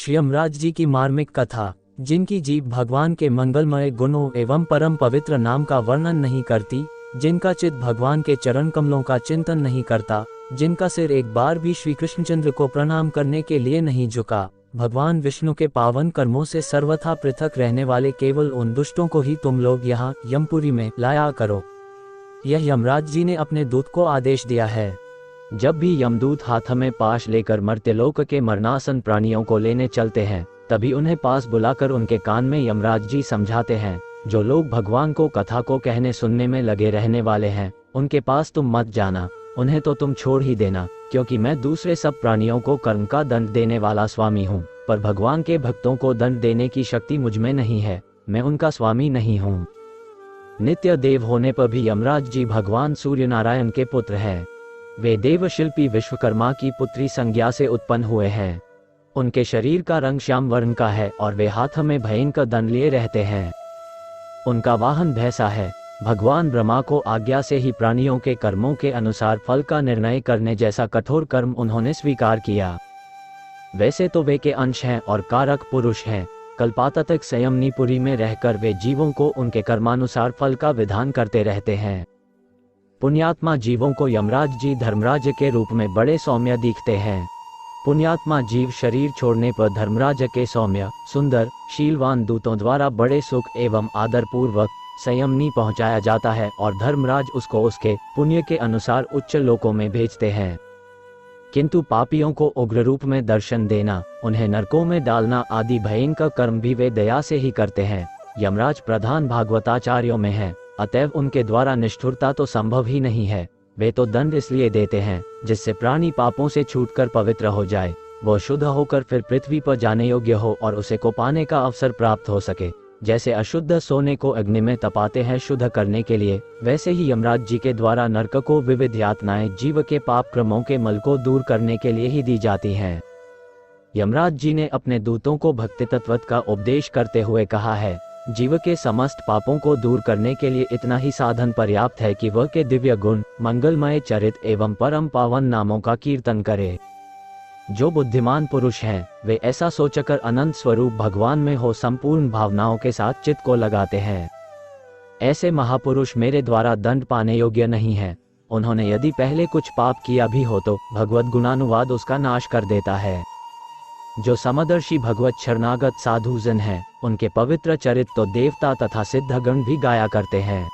यमराज जी की मार्मिक कथा, जिनकी जीभ भगवान के मंगलमय गुणों एवं परम पवित्र नाम का वर्णन नहीं करती, जिनका चित्त भगवान के चरण कमलों का चिंतन नहीं करता, जिनका सिर एक बार भी श्री कृष्णचंद्र को प्रणाम करने के लिए नहीं झुका, भगवान विष्णु के पावन कर्मों से सर्वथा पृथक रहने वाले केवल उन दुष्टों को ही तुम लोग यहाँ यमपुरी में लाया करो। यह यमराज जी ने अपने दूत को आदेश दिया है। जब भी यमदूत हाथ में पाश लेकर मर्त्यलोक के मरणासन प्राणियों को लेने चलते हैं, तभी उन्हें पास बुलाकर उनके कान में यमराज जी समझाते हैं, जो लोग भगवान को कथा को कहने सुनने में लगे रहने वाले हैं, उनके पास तुम मत जाना, उन्हें तो तुम छोड़ ही देना, क्योंकि मैं दूसरे सब प्राणियों को कर्म का दंड देने वाला स्वामी हूँ, पर भगवान के भक्तों को दंड देने की शक्ति मुझ में नहीं है, मैं उनका स्वामी नहीं हूँ। नित्य देव होने पर भी यमराज जी भगवान सूर्य नारायण के पुत्र हैं। वे देव शिल्पी विश्वकर्मा की पुत्री संज्ञा से उत्पन्न हुए हैं। उनके शरीर का रंग श्याम वर्ण का है और वे हाथ में भयंकर दंड लिए रहते हैं। उनका वाहन भैंसा है। भगवान ब्रह्मा को आज्ञा से ही प्राणियों के कर्मों के अनुसार फल का निर्णय करने जैसा कठोर कर्म उन्होंने स्वीकार किया। वैसे तो वे के अंश हैं और कारक पुरुष हैं। कल्पातक संयमनीपुरी में रहकर वे जीवों को उनके कर्मानुसार फल का विधान करते रहते हैं। पुण्यात्मा जीवों को यमराज जी धर्मराज के रूप में बड़े सौम्य दिखते हैं। पुण्यात्मा जीव शरीर छोड़ने पर धर्मराज के सौम्य, सुंदर, शीलवान दूतों द्वारा बड़े सुख एवं आदर पूर्वक संयमनी पहुंचाया जाता है और धर्मराज उसको उसके पुण्य के अनुसार उच्च लोकों में भेजते हैं। किंतु पापियों को उग्र रूप में दर्शन देना, उन्हें नरकों में डालना आदि भयंकर कर्म भी वे दया से ही करते हैं। यमराज प्रधान भागवताचार्यों में है, अतएव उनके द्वारा निष्ठुरता तो संभव ही नहीं है। वे तो दंड इसलिए देते हैं जिससे प्राणी पापों से छूटकर पवित्र हो जाए, वो शुद्ध होकर फिर पृथ्वी पर जाने योग्य हो और उसे को पाने का अवसर प्राप्त हो सके। जैसे अशुद्ध सोने को अग्नि में तपाते हैं शुद्ध करने के लिए, वैसे ही यमराज जी के द्वारा नरक को विविध यातनाएं जीव के पाप क्रमों के मल को दूर करने के लिए ही दी जाती हैं। यमराज जी ने अपने दूतों को भक्ति तत्व का उपदेश करते हुए कहा है, जीव के समस्त पापों को दूर करने के लिए इतना ही साधन पर्याप्त है कि वह के दिव्य गुण, मंगलमय चरित एवं परम पावन नामों का कीर्तन करे। जो बुद्धिमान पुरुष हैं, वे ऐसा सोचकर अनंत स्वरूप भगवान में हो संपूर्ण भावनाओं के साथ चित्त को लगाते हैं। ऐसे महापुरुष मेरे द्वारा दंड पाने योग्य नहीं है। उन्होंने यदि पहले कुछ पाप किया भी हो तो भगवत गुणानुवाद उसका नाश कर देता है। जो समदर्शी भगवत शरणागत साधुजन हैं, उनके पवित्र चरित तो देवता तथा सिद्धगण भी गाया करते हैं।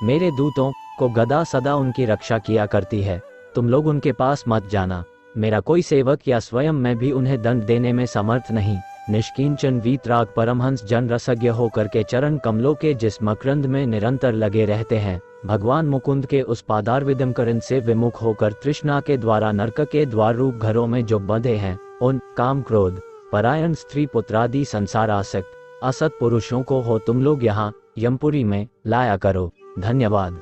मेरे दूतों को गदा सदा उनकी रक्षा किया करती है। तुम लोग उनके पास मत जाना। मेरा कोई सेवक या स्वयं मैं भी उन्हें दंड देने में समर्थ नहीं। निष्किंचन वीतराग परमहंस जन रसज्ञ होकर के चरण कमलों के जिस मकरंद में निरंतर लगे रहते हैं, भगवान मुकुंद के उस पादारविदम करण से विमुख होकर तृष्णा के द्वारा नरक के द्वार रूप घरों में जो बंधे हैं, उन काम क्रोध परायण स्त्री पुत्रादि संसार आसक्त असत पुरुषों को हो तुम लोग यहाँ यमपुरी में लाया करो। धन्यवाद।